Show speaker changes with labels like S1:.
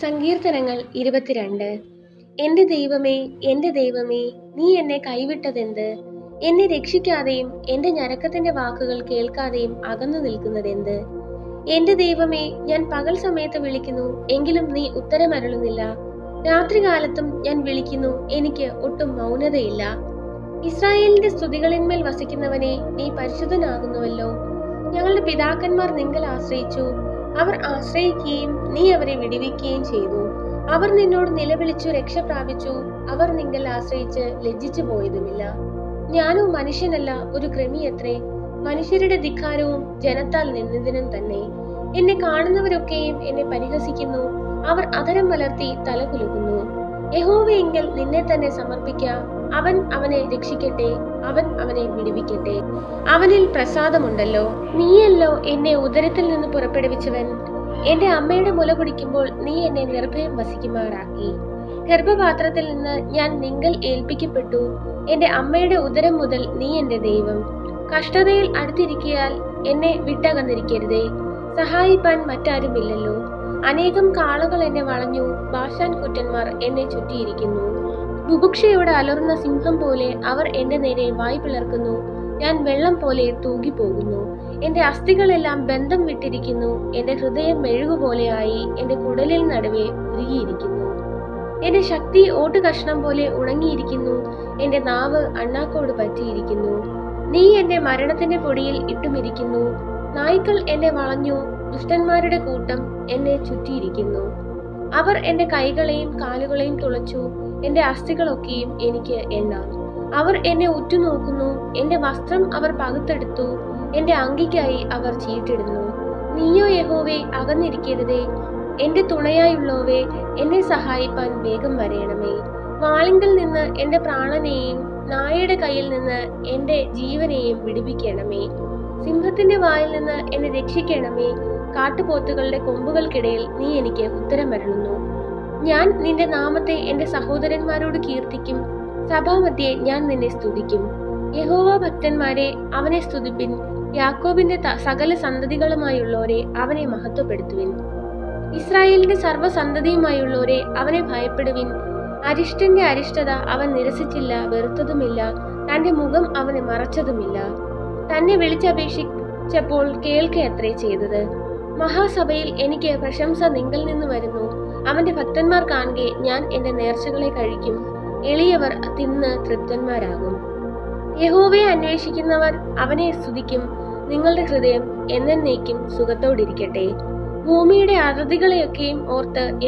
S1: സങ്കീർത്തനങ്ങൾ 22. എന്റെ ദൈവമേ, നീ എന്നെ കൈവിട്ടതെന്ത്? എന്നെ രക്ഷിക്കാതെയും എന്റെ ഞരക്കത്തിന്റെ വാക്കുകൾ കേൾക്കാതെയും അകന്നു നിൽക്കുന്നതെന്ത്? എന്റെ ദൈവമേ, ഞാൻ പകൽ സമയത്ത് വിളിക്കുന്നു, എങ്കിലും നീ ഉത്തരമരുളുന്നില്ല. രാത്രികാലത്തും ഞാൻ വിളിക്കുന്നു, എനിക്ക് ഒട്ടും മൗനതയില്ല. ഇസ്രായേലിന്റെ സ്തുതികളിന്മേൽ വസിക്കുന്നവനെ, നീ പരിശുദ്ധനാകുന്നുവല്ലോ. ഞങ്ങളുടെ പിതാക്കന്മാർ നിങ്കൽ ആശ്രയിച്ചു. അവർ ആശ്രയിക്കുകയും നീ അവരെ വിടുവിക്കുകയും ചെയ്തു. അവർ നിന്നോട് നിലവിളിച്ചു രക്ഷ പ്രാപിച്ചു. അവർ നിങ്കൽ ആശ്രയിച്ച് ലജ്ജിച്ചു പോയതുമില്ല. ഞാനോ മനുഷ്യനല്ല, ഒരു കൃമിയത്രേ. മനുഷ്യരുടെ ധിക്കാരവും ജനത്താൽ നിന്ദിതനും തന്നെ. എന്നെ കാണുന്നവരൊക്കെയും എന്നെ പരിഹസിക്കുന്നു. അവർ അധരം മലർത്തി തല കുലുക്കുന്നു. യഹോവയെങ്കിൽ നിന്നെ തന്നെ സമർപ്പിക്ക. അവൻ അവനെ രക്ഷിക്കട്ടെ, അവൻ അവനെ വിടുവിക്കട്ടെ. അവനിൽ പ്രസാദമുണ്ടല്ലോ. നീയല്ലോ എന്നെ ഉദരത്തിൽ നിന്ന് പുറപ്പെടുവിച്ചവൻ. എന്റെ അമ്മയുടെ മുല കുടിക്കുമ്പോൾ നീ എന്നെ നിർഭയം വസിക്കുമാറാക്കി. ഗർഭപാത്രത്തിൽ നിന്ന് ഞാൻ നിങ്കൽ ഏൽപ്പിക്കപ്പെട്ടു. എന്റെ അമ്മയുടെ ഉദരം മുതൽ നീ എന്റെ ദൈവം. കഷ്ടതയിൽ അടുത്തിരിക്കയാൽ എന്നെ വിട്ടകന്നിരിക്കരുതേ. സഹായിപ്പാൻ മറ്റാരുമില്ലല്ലോ. അനേകം കാളകൾ എന്നെ വളഞ്ഞു. ബാശാൻ കുറ്റന്മാർ എന്നെ ചുറ്റിയിരിക്കുന്നു. ബുഭുക്ഷയോട് അലറുന്ന സിംഹം പോലെ അവർ എന്റെ നേരെ വായ് പിളർക്കുന്നു. ഞാൻ വെള്ളം പോലെ തൂകിപ്പോകുന്നു. എന്റെ അസ്ഥികളെല്ലാം ബന്ധം വിട്ടിരിക്കുന്നു. എന്റെ ഹൃദയം മെഴുകുപോലെയായി എന്റെ കുടലിൽ നടുവെ ഉരുകിയിരിക്കുന്നു. എന്റെ ശക്തി ഓട്ടുകഷ്ണം പോലെ ഉണങ്ങിയിരിക്കുന്നു. എന്റെ നാവ് അണ്ണാക്കോട് പറ്റിയിരിക്കുന്നു. നീ എന്റെ മരണത്തിന്റെ പൊടിയിൽ ഇട്ടുമിരിക്കുന്നു. നായ്ക്കൾ എന്നെ വളഞ്ഞു. ദുഷ്ടന്മാരുടെ കൂട്ടം എന്നെ ചുറ്റിയിരിക്കുന്നു. അവർ എന്റെ കൈകളെയും കാലുകളെയും തുളച്ചു. എന്റെ അസ്ഥികളൊക്കെയും എനിക്ക് എണ്ണാം. അവർ എന്നെ ഉറ്റുനോക്കുന്നു. എന്റെ വസ്ത്രം അവർ പകുത്തെടുത്തു. എന്റെ അങ്കിക്കായി അവർ ചീട്ടിടുന്നു. നീയോ യഹോവേ, അകന്നിരിക്കരുതേ. എന്റെ തുണയായുള്ളോവേ, എന്നെ സഹായിപ്പാൻ വേഗം വരേണമേ. വാളിങ്കൽ നിന്ന് എന്റെ പ്രാണനെയും നായയുടെ കയ്യിൽ നിന്ന് എന്റെ ജീവനെയും വിടുവിക്കണമേ. സിംഹത്തിന്റെ വായിൽ നിന്ന് എന്നെ രക്ഷിക്കണമേ. കാട്ടുപോത്തുകളുടെ കൊമ്പുകൾക്കിടയിൽ നീ എനിക്ക് ഉത്തരമരുളുന്നു. ഞാൻ നിന്റെ നാമത്തെ എന്റെ സഹോദരന്മാരോട് കീർത്തിക്കും. സഭാമധ്യേ ഞാൻ നിന്നെ സ്തുതിക്കും. യഹോവ ഭക്തന്മാരെ, അവനെ സ്തുതിപ്പിൻ. യാക്കോബിന്റെ സകല സന്തതികളുമായുള്ളവരെ അവനെ മഹത്വപ്പെടുത്തുവിൻ. ഇസ്രായേലിന്റെ സർവ്വസന്തതിയുമായുള്ളവരെ അവനെ ഭയപ്പെടുവിൻ. അരിഷ്ടന്റെ അരിഷ്ടത അവൻ നിരസിച്ചില്ല, വെറുത്തതുമില്ല. തന്റെ മുഖം അവന് മറച്ചതുമില്ല. തന്നെ വിളിച്ചപേക്ഷിച്ചപ്പോൾ കേൾക്കയത്രേ ചെയ്തത്. മഹാസഭയിൽ എനിക്ക് പ്രശംസ നിങ്കൽ നിന്ന് വരുന്നു. അവന്റെ ഭക്തന്മാർ കാണുകെ ഞാൻ എന്റെ നേർച്ചകളെ കഴിക്കും. എളിയവർ തിന്ന് തൃപ്തന്മാരാകും. യഹോവയെ അന്വേഷിക്കുന്നവർ അവനെ സ്തുതിക്കും. നിങ്ങളുടെ ഹൃദയം എന്നേക്കും സുഖത്തോടിരിക്കട്ടെ. ഭൂമിയുടെ അറുതികളെയൊക്കെയും ഓർത്ത്